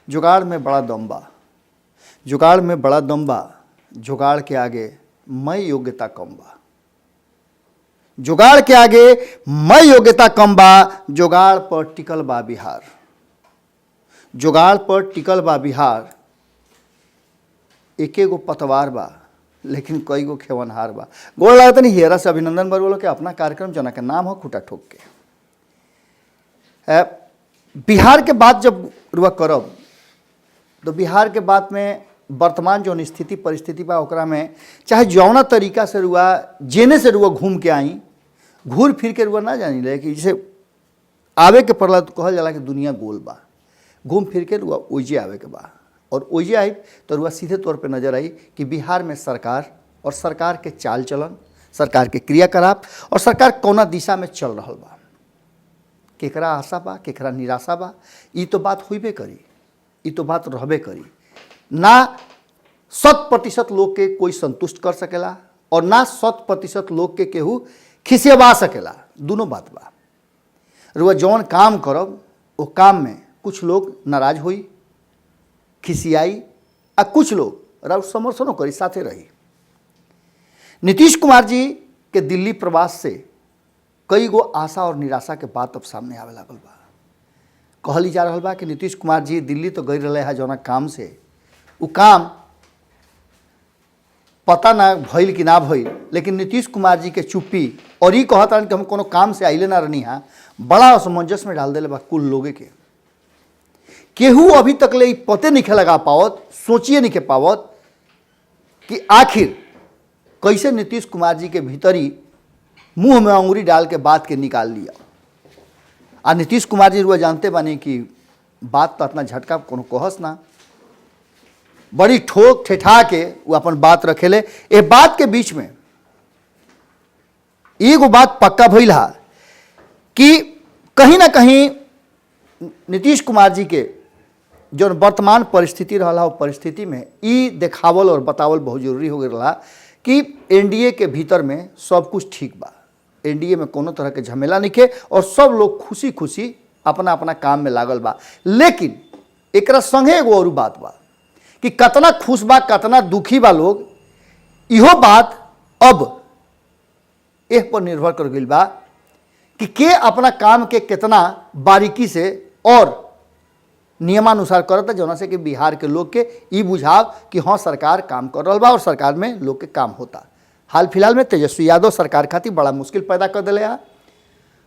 जुगाड़ में बड़ा दम बा, जुगाड़ में बड़ा दम बा, जुगाड़ के आगे मैं योग्यता कम बा। जुगाड़ के आगे मैं योग्यता कम बा, जुगाड़ पर टिकल बा बिहार। जुगाड़ पर टिकल बा बिहार। एके गो पतवार बा लेकिन कई गो खेवनहार बा। गोड़ लागत नहीं हेरा से अभिनंदन बरवलो के अपना कार्यक्रम जना के नाम हो खूटा ठोक के। बिहार के बात जब रुआ करब तो बिहार के बात में वर्तमान जो स्थिति परिस्थिति बा ओकरा में चाहे जौना तरीका से रुआ जेने से रुआ घूम के आई, घूर फिर के रुआ ना जानी ले कि जैसे आवे के पड़ला तो कहल जाला कि दुनिया गोल बा, घूम फिर के रुआ ओइजे आवे के बा। और ओइजे आई तो रुआ सीधे तौर पे नजर आई कि बिहार में सरकार और सरकार के चाल चलन, सरकार के क्रियाकलाप और सरकार कौना दिशा में चल रहा बा। केकरा आशा बा, केकरा निराशा बा, ई तो बात हुईबे करी, ई तो बात रहबे करी। ना 100% लोग के कोई संतुष्ट कर सकेला और ना 100% लोग के केहू खिसियबा सकेला, दोनों बात बा। रुआ जौन काम करब वो काम में कुछ लोग नाराज होई, खिसियाई, आ कुछ लोग राउर समर्थनों करी, साथे रही। नीतीश कुमार जी के दिल्ली प्रवास से कई गो आशा और निराशा के बात अब सामने आवे लागल बा। कहली जा रहा बा कि नीतीश कुमार जी दिल्ली तो गई रहे है जौना काम से, वो काम पता ना भइल कि ना भइल, लेकिन नीतीश कुमार जी के चुप्पी और ये कहता कि हम कोनो काम से आइले ना रहनी हाँ, बड़ा असमंजस में डाल दिले बा कुल लोगे के। केहू अभी तक ले पते नहीं लगा पावत, सोचिए नहीं के पावत कि आखिर कैसे नीतीश कुमार जी के भीतरी मुंह में अंगुरी डाल के बात के निकाल लिया। आ नीतीश कुमार जी रुआ जानते बानी कि बात तो इतना झटका कोनो कहस ना, बड़ी ठोक ठेठा के वो अपन बात रखेले। ए बात के बीच में एगो बात पक्का भइल हा कि कहीं ना कहीं नीतीश कुमार जी के जो वर्तमान परिस्थिति रहा, परिस्थिति में ई देखावल और बतावल बहुत जरूरी हो गया कि एनडीए के भीतर में सब कुछ ठीक बा, एनडीए में कोनो तरह के झमेला नहीं के और सब लोग खुशी खुशी अपना अपना काम में लागल बा। लेकिन एकरा संगे एगो और बात बा कि कतना खुश बा कतना दुखी बा लोग, इहो बात अब एह पर निर्भर कर गई बा कि के अपना काम के कितना बारीकी से और नियमानुसार करता, जौना से कि बिहार के लोग के ई बुझाव कि हाँ सरकार काम कर रहा बा और सरकार में लोग के काम होता। हाल फिलहाल में तेजस्वी यादव सरकार खातिर बड़ा मुश्किल पैदा कर दिले है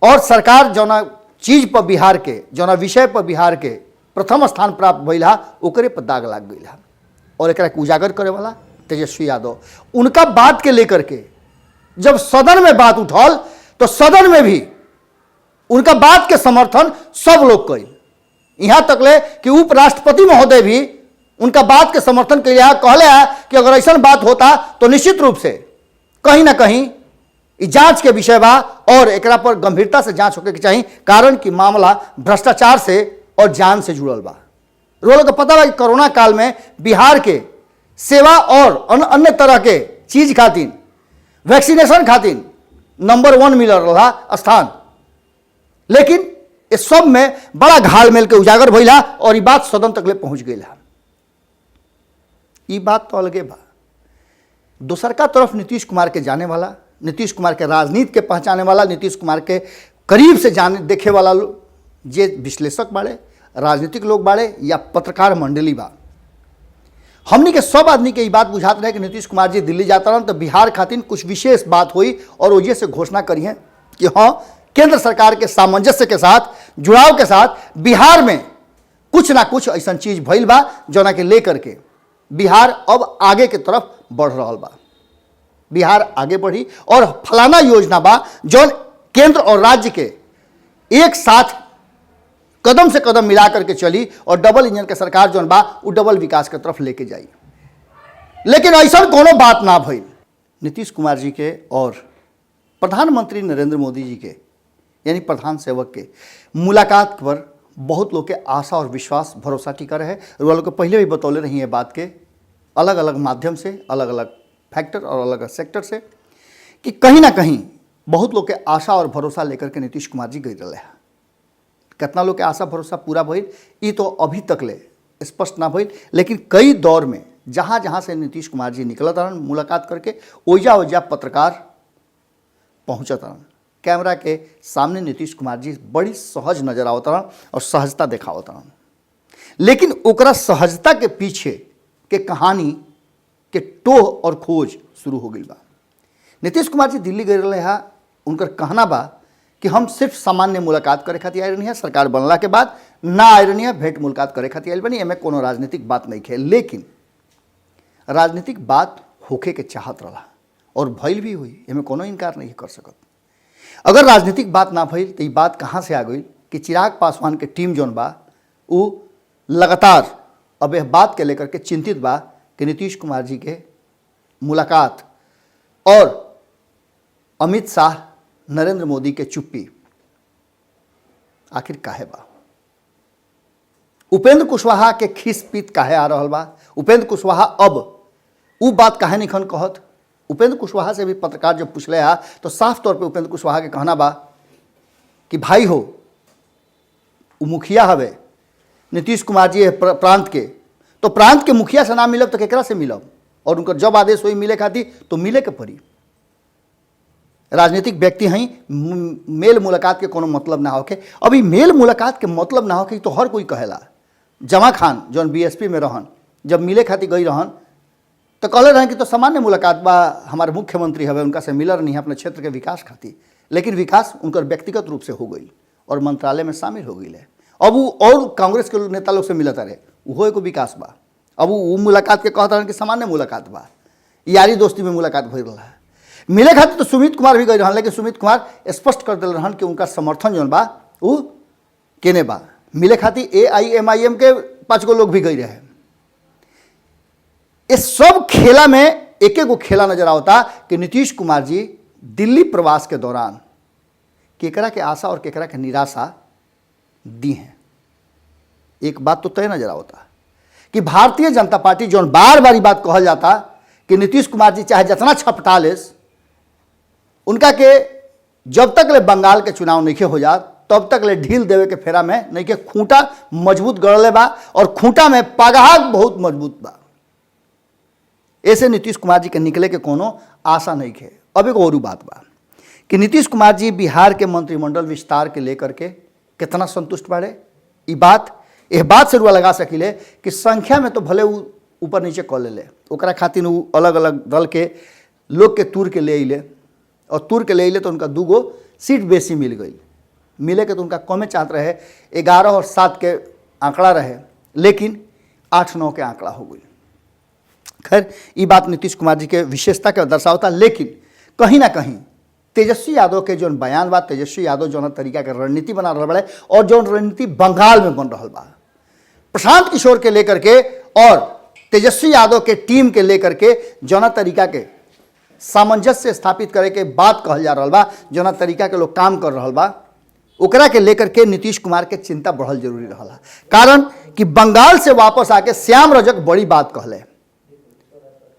और सरकार जौना चीज पर बिहार के, जौना विषय पर बिहार के प्रथम स्थान प्राप्त भइल हा ओकरे पर दाग लाग गई हा। और एकरा के उजागर करे वाला तेजस्वी यादव, उनका बात के लेकर के जब सदन में बात उठल तो सदन में भी उनका बात के समर्थन सब लोग कई, यहां तक ले कि उपराष्ट्रपति महोदय भी उनका बात के समर्थन के लिए कहले है कि अगर ऐसा बात होता तो निश्चित रूप से कहीं ना कहीं जांच के विषय बा और एकरा पर गंभीरता से जांच होके के चाहिए, कारण कि मामला भ्रष्टाचार से और जान से जुड़ल बा। रोल का पता बा कि कोरोना काल में बिहार के सेवा और अन्य तरह के चीज खातिर, वैक्सीनेशन खातिर नंबर 1 मिल रहा स्थान, लेकिन इस सब में बड़ा घालमेल के उजागर भइला और ये बात सदन तक ले पहुंच गई। ये बात तो अलगे बा। दूसर का तरफ नीतीश कुमार के जाने वाला, नीतीश कुमार के राजनीति के पहचाने वाला, नीतीश कुमार के करीब से जाने देखे वाला लोग, जे विश्लेषक बाड़े, राजनीतिक लोग बाड़े या पत्रकार मंडली बा, हमनी के सब आदमी के ये बात बुझात रहे कि नीतीश कुमार जी दिल्ली जाता रहा तो बिहार खातिर कुछ विशेष बात हुई और वजह से घोषणा करी है कि हाँ केंद्र सरकार के सामंजस्य के साथ, जुड़ाव के साथ बिहार में कुछ ना कुछ ऐसा चीज भइल बा जौना के लेकर के बिहार अब आगे के तरफ बढ़ रहा बा। बिहार आगे बढ़ी और फलाना योजना बा जौन केंद्र और राज्य के एक साथ कदम से कदम मिला करके चली और डबल इंजन के सरकार जौन बा वो डबल विकास के तरफ लेके जाई। लेकिन ऐसा कोनो बात ना भइल। नीतीश कुमार जी के और प्रधानमंत्री नरेंद्र मोदी जी के यानी प्रधान सेवक के मुलाकात पर बहुत लोग के आशा और विश्वास भरोसा टिका रहे। वो लोग पहले भी बतौले रही है बात के अलग अलग माध्यम से, अलग अलग फैक्टर और अलग अलग सेक्टर से, कि कहीं ना कहीं बहुत लोग के आशा और भरोसा लेकर के नीतीश कुमार जी गई रहे हैं। कितना लोग के आशा भरोसा पूरा भइल ई तो अभी तक ले स्पष्ट ना भइल, लेकिन कई दौर में जहाँ जहाँ से नीतीश कुमार जी निकलत रहन मुलाकात करके, ओइजा ओइजा पत्रकार पहुँचत रहन। कैमरा के सामने नीतीश कुमार जी बड़ी सहज नजर आवत रहन और सहजता देखावत रहन, लेकिन ओकरा सहजता के पीछे के कहानी के टोह और खोज शुरू हो गई बा। नीतीश कुमार जी दिल्ली गए रहे हा, उनकर कहना बा कि हम सिर्फ सामान्य मुलाकात करे खातिर आए रहनी है, सरकार बनला के बाद ना आए रहनी है, भेंट मुलाकात करे खातिर आए बनी, एमे कोनो राजनीतिक बात नहीं है। लेकिन राजनीतिक बात होखे के चाहत रहा और भइल भी हुई, एमे कोनो इनकार नहीं कर सकत। अगर राजनीतिक बात ना भइल तो ये बात कहाँ से आ गई कि चिराग पासवान के टीम जौन बा उ लगातार अब यह बात के लेकर के चिंतित बा कि नीतीश कुमार जी के मुलाकात और अमित शाह नरेंद्र मोदी के चुप्पी आखिर काहे बा। उपेंद्र कुशवाहा के खीस पीत काहे आ रहा बा। उपेंद्र कुशवाहा अब उ बात काहे निखन कहत। उपेंद्र कुशवाहा से भी पत्रकार जब पूछले हा तो साफ तौर पे उपेंद्र कुशवाहा के कहना बा कि भाई हो उ मुखिया हवे नीतीश कुमार जी प्रांत के, तो प्रांत के मुखिया से ना मिलब तो केकरा से मिलब, और उनकर जब आदेश हुई मिले खातिर तो मिले के पड़ी। राजनीतिक व्यक्ति हैं, मेल मुलाकात के कोनो मतलब ना होके। अभी मेल मुलाकात के मतलब ना होके तो हर कोई कहेला। जमा खान जौन बीएसपी में रहन जब मिले खातिर गई रहन तो कहले रहन कि तो सामान्य मुलाकात बा, हमारे मुख्यमंत्री हवे उनका से मिलर नहीं है अपने क्षेत्र के विकास खातिर, लेकिन विकास उनकर व्यक्तिगत रूप से हो गई और मंत्रालय में शामिल हो गई है। अब वो और कांग्रेस के नेता लोग से मिलता रहे, वो एगो विकास बा। अब वो मुलाकात के कहता कि सामान्य मुलाकात बा, यारी दोस्ती में मुलाकात भइल रहा है। मिले खातिर तो सुमित कुमार भी गए रहन, लेकिन सुमित कुमार स्पष्ट कर दिल रहन कि उनका समर्थन जौन बा वो केने बा। मिले खातिर AIMIM के 5 गो लोग भी गए रहे। इस सब खेला में एक एक खेला नजर आता कि नीतीश कुमार जी दिल्ली प्रवास के दौरान केकरा के आशा और केकरा के निराशा दी हैं। एक बात तो तय नजर आता कि भारतीय जनता पार्टी जो बार बार बात कहल जाता कि नीतीश कुमार जी चाहे जितना छपटा लेस, उनका के जब तक ले बंगाल के चुनाव नहीं हो जात तब तक ले ढील देवे के फेरा में नहीं के खूंटा मजबूत गढ़ले बा और खूंटा में पगहा बहुत मजबूत बा। ऐसे नीतीश कुमार जी के निकले के कोनो आशा नहीं है। अब एक और बात बा कि नीतीश कुमार जी बिहार के मंत्रिमंडल विस्तार के लेकर के कितना संतुष्ट बाड़े। यह बात से रुआ लगा सकिले कि संख्या में तो भले ऊपर नीचे कर ले, ओकरा खातिर अलग अलग दल के लोग के तूर के ले अले और तूर के ले अले तो उनका 2 गो सीट बेसी मिल गई। मिले के तो उनका कमे चाहत रहे, 11 और 7 के आंकड़ा रहे, लेकिन 8-9 के आंकड़ा हो गई। खैर ये बात नीतीश कुमार जी के विशेषता के दर्शावता, लेकिन कहीं ना कहीं तेजस्वी यादव के जो बयान बा, तेजस्वी यादव जो तरीका के रणनीति बना रहा बड़े और जो रणनीति बंगाल में बन रहा बा प्रशांत किशोर के लेकर के और तेजस्वी यादव के टीम के लेकर के जौना तरीका के सामंजस्य स्थापित करे के बात कहल जा रहा बा, जौना तरीका के लोग काम कर रहा बा, ओकरा के लेकर के नीतीश कुमार के चिंता बढ़ल जरूरी रहा। कारण कि बंगाल से वापस आके श्याम रजक बड़ी बात कहले।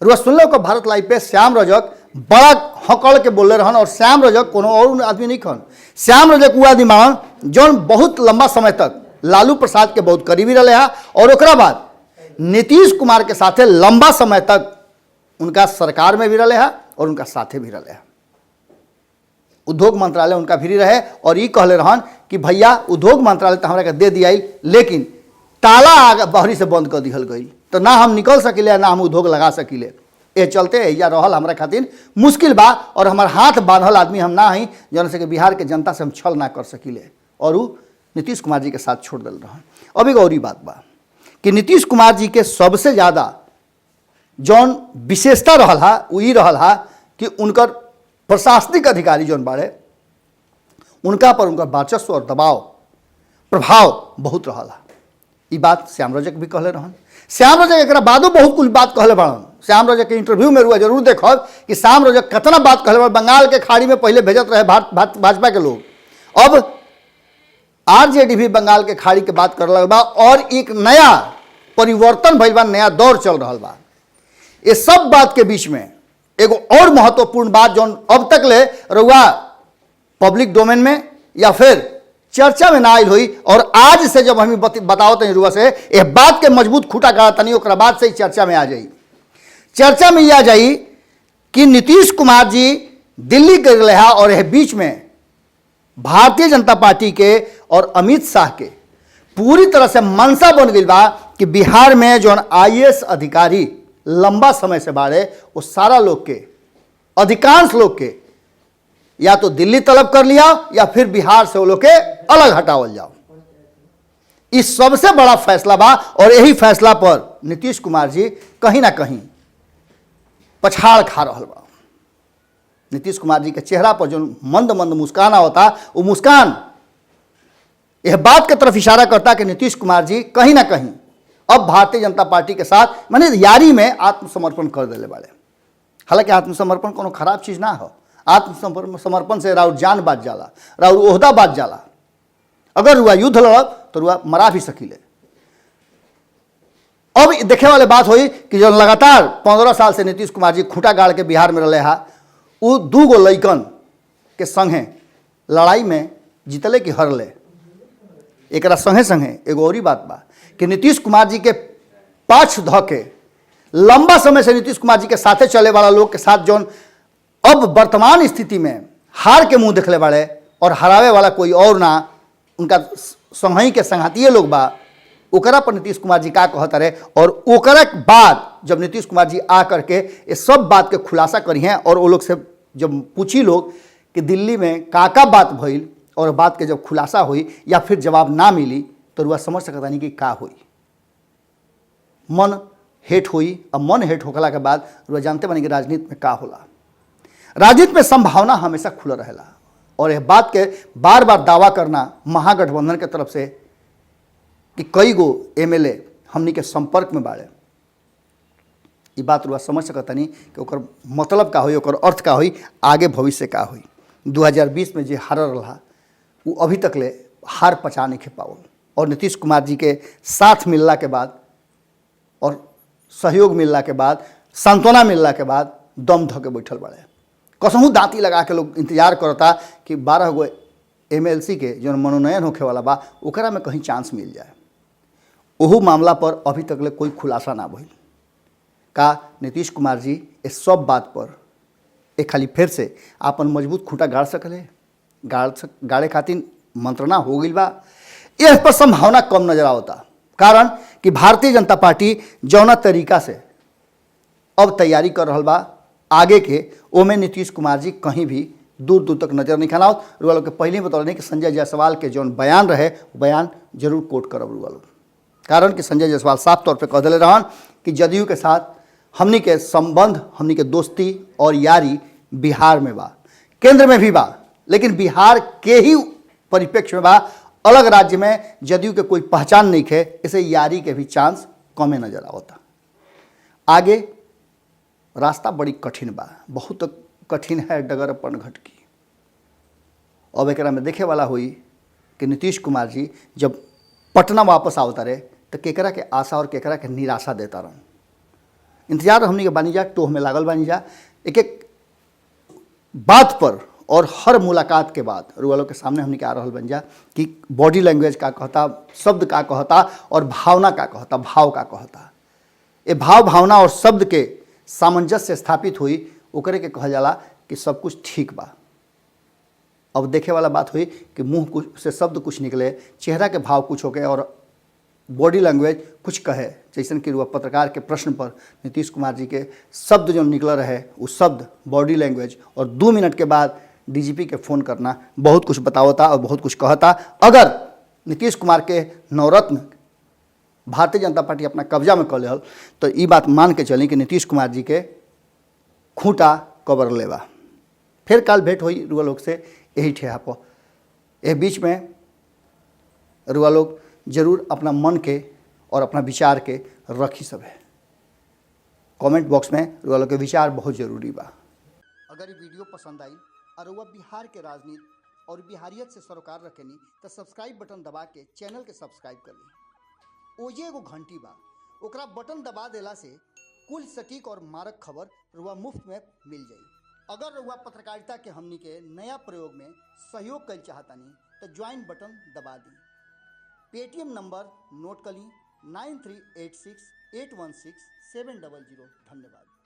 रुआ सुन लो भारत लाइव पे श्याम रजक बड़ा हकड़ के बोले रहन, और श्याम रजक कोनो और आदमी नहीं खन। श्याम रजक वो आदमी मान जौन बहुत लंबा समय तक लालू प्रसाद के बहुत करीबी रहे है और ओकरा बाद नीतीश कुमार के साथे लंबा समय तक उनका सरकार में भी रहे है और उनका साथे भी रहे है। उद्योग मंत्रालय उनका भी रहे और ये कहले रहन कि भैया उद्योग मंत्रालय तो हमारा के दे दिया, लेकिन ताला बहरी से बंद कर दिहल गई, तो ना हम निकल सकिले ना हम उद्योग लगा सकिले। ये चलते या रहल हमारा खातिर मुश्किल बा और हमार हाथ बांधल आदमी हम ना हई जौन से कि बिहार के जनता से हम छल ना कर सकिले, और वो नीतीश कुमार जी के साथ छोड़ दिल रहन। अब एक और बात बा कि नीतीश कुमार जी के सबसे ज़्यादा जौन विशेषता रहल हा वो ई रहल हा कि उनकर प्रशासनिक अधिकारी जौन बाड़े उनका पर उनका वर्चस्व और दबाव प्रभाव बहुत रहल हा। ये बात श्याम रजक भी कहले रहन। श्याम रजक एक बादो बहुत कुछ बात कहले बड़न। श्याम रजक के इंटरव्यू में रुआ जरूर देखब कि श्याम रजक कितना बात कहले बड़न। बंगाल के खाड़ी में पहले भेजत रहे भाजपा के लोग, अब आरजेडी भी बंगाल के खाड़ी के बात कर रहा बा और एक नया परिवर्तन भइल बा, नया दौर चल रहा बा। ये सब बात के बीच में एगो और महत्वपूर्ण बात जौन अब तक ले रुआ पब्लिक डोमेन में या फिर चर्चा में ना आयल हुई। और आज से जब हम बताओ तनी रुआ से यह बात के मजबूत खूटा गाड़ा तनी ओकरा बाद से ही चर्चा में आ जाई। चर्चा में यह आ जाई कि नीतीश कुमार जी दिल्ली गए रहा और यह बीच में भारतीय जनता पार्टी के और अमित शाह के पूरी तरह से मनसा बन गई बा कि बिहार में जो IAS अधिकारी लंबा समय से बाड़े वो सारा लोग के अधिकांश लोग के या तो दिल्ली तलब कर लिया या फिर बिहार से वो लोग के अलग हटावल जाओ। इस सबसे बड़ा फैसला बा और यही फैसला पर नीतीश कुमार जी कहीं ना कहीं पछाड़ खा रहा बा। नीतीश कुमार जी के चेहरा पर जो मंद मंद मुस्कान होता वो मुस्कान यह बात की तरफ इशारा करता कि नीतीश कुमार जी कहीं ना कहीं अब भारतीय जनता पार्टी के साथ माने यारी में आत्मसमर्पण कर देले वाले। हालांकि आत्मसमर्पण कोनो खराब चीज ना हो। आत्मसमर्पण से राउर जान बाज जाला, राउर ओहदा बाज जाला। अगर रुआ युद्ध लड़ब तो रुआ मरा भी सकीले। अब देखे वाले बात हुई कि जो लगातार 15 साल से नीतीश कुमार जी खूंटा गाड़ के बिहार में रहे हा वो 2 गो लइकन के संगे लड़ाई में जीतले कि हरले। एक संगे संगे एगो और बात बा कि नीतीश कुमार जी के पाछ ध के लंबा समय से नीतीश कुमार जी के साथे चले वाला लोग के साथ जो अब वर्तमान स्थिति में हार के मुंह देखले वाले और हरावे वाला कोई और ना उनका संघई के संघातीय लोग बा ओकरा पर नीतीश कुमार जी का कहत रहे। और ओकरा बाद जब नीतीश कुमार जी आ करके ये सब बात के खुलासा करी हैं और वो लोग से जब पूछी लोग कि दिल्ली में का बात भइल और बात के जब खुलासा हुई या फिर जवाब ना मिली तो रुआ समझ सकता नहीं कि का हुई। मन हेट हुई। अब मन हेट होखला के बाद रुआ जानते बनी कि राजनीति में का होला। राजनीति में संभावना हमेशा खुला रहेला और यह बात के बार बार दावा करना महागठबंधन के तरफ से कि कई गो MLA हमनी के संपर्क में बाड़े, ये बात रुआ समझ सकता नहीं कि ओकर मतलब का हुई, ओकर अर्थ का हुई, आगे भविष्य का हुई। 2020 में जो हार रहा वो अभी तक ले हार पचा नहीं खे पावल और नीतीश कुमार जी के साथ मिलला के बाद और सहयोग मिलला के बाद सांत्वना मिलला के बाद दम ध के बैठल बाड़े। कसहूँ दांती लगा के लोग इंतजार करता कि 12 गो MLC के जो मनोनयन होखे वाला बा ओकरा में कहीं चांस मिल जाए। ओहू मामला पर अभी तक ले कोई खुलासा ना भइल। का नीतीश कुमार जी इस सब बात पर एक खाली फिर से आपन मजबूत खूंटा गाड़ सकले, गाड़े खातिर मंत्रणा हो गई बा। यह पर संभावना कम नजर आवता। कारण कि भारतीय जनता पार्टी जौना तरीका से अब तैयारी कर रहा बा आगे के ओमे नीतीश कुमार जी कहीं भी दूर दूर तक नजर नहीं खाना। रुआ लोग के पहले ही बता कि संजय जायसवाल के जौन बयान रहे बयान जरूर कोट करब रुआ लोग। कारण कि संजय जायसवाल साफ तौर पे कह दिले रहन कि जदयू के साथ हमनी के संबंध, हमनी के दोस्ती और यारी बिहार में बा, केंद्र में भी बा, लेकिन बिहार के ही परिप्रेक्ष्य में बा। अलग राज्य में जदयू के कोई पहचान नहीं है, इसे यारी के भी चांस कमे नजर आवता। आगे रास्ता बड़ी कठिन बा, बहुत कठिन है डगर अपन घट की। अब एक में देखे वाला हुई कि नीतीश कुमार जी जब पटना वापस आवता रहे तो केकरा के आशा और केकरा के निराशा देता रहन। इंतजार हमनी के बानी जा, टोह में लागल बानी जा, एक एक बात पर और हर मुलाकात के बाद रुआ के सामने हमने आ रहल बन जा कि बॉडी लैंग्वेज का कहता, शब्द का कहता और भावना का कहता, भाव का कहता। ये भाव भावना और शब्द के सामंजस्य स्थापित हुई ओकरे के कहा जाला कि सब कुछ ठीक बा। अब देखे वाला बात हुई कि मुंह कुछ से शब्द कुछ निकले, चेहरा के भाव कुछ हो गए और बॉडी लैंग्वेज कुछ कहे। जैसन कि पत्रकार के प्रश्न पर नीतीश कुमार जी के शब्द जो निकल रहे वो शब्द, बॉडी लैंग्वेज और 2 मिनट के बाद DGP के फ़ोन करना बहुत कुछ बतावता और बहुत कुछ कहता। अगर नीतीश कुमार के नवरत्न भारतीय जनता पार्टी अपना कब्जा में कर ले तो ये बात मान के चली कि नीतीश कुमार जी के खूंटा कबर लेवा। फिर काल भेंट हुई रुआ लोग से यही ठेहा पर। यह बीच में रुआ लोग जरूर अपना मन के और अपना विचार के रखी सब है। कमेंट बॉक्स में रुआ लोग के विचार बहुत जरूरी बा। अगर ये वीडियो पसंद आई और वह बिहार के राजनीति और बिहारियत से सरोकार रखेनी तो सब्सक्राइब बटन दबा के चैनल के सब्सक्राइब कर ली। ओजे एगो घंटी बा, ओकरा बटन दबा देला से कुल सटीक और मारक खबर रुआ मुफ्त में मिल जाई। अगर रउआ पत्रकारिता के हमनी के नया प्रयोग में सहयोग कर चाहतानी तो ज्वाइन बटन दबा दी। पेटीएम नंबर नोट कर ली 9386816700। धन्यवाद।